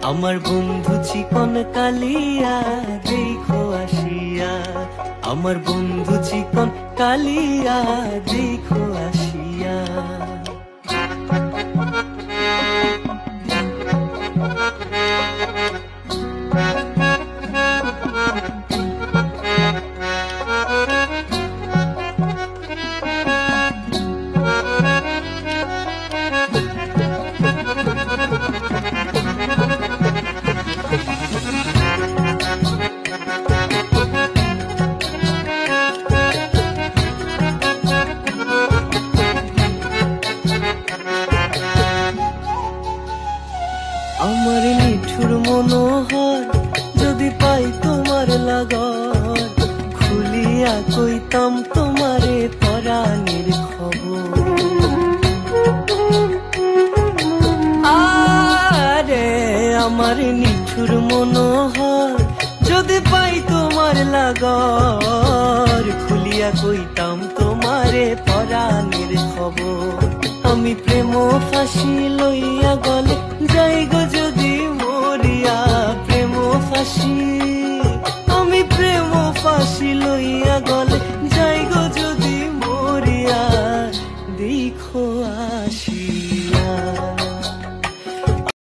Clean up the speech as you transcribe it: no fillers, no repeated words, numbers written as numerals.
আমার বন্ধু চিকন কালিয়া দেখো আসিয়া, আমার বন্ধু চিকন কালিয়া দেখো আসিয়া। আমার নিঠুর মনোহর যদি পাই তোমার লাগর, খুলিয়া কইতাম তোমারে পরাণের খবর। আরে আমার নিঠুর মনোহর যদি পাই তোমার লাগর, খুলিয়া কইতাম তোমারে পরাণের খবর। আমি প্রেম ফাঁসি লইয়া গলে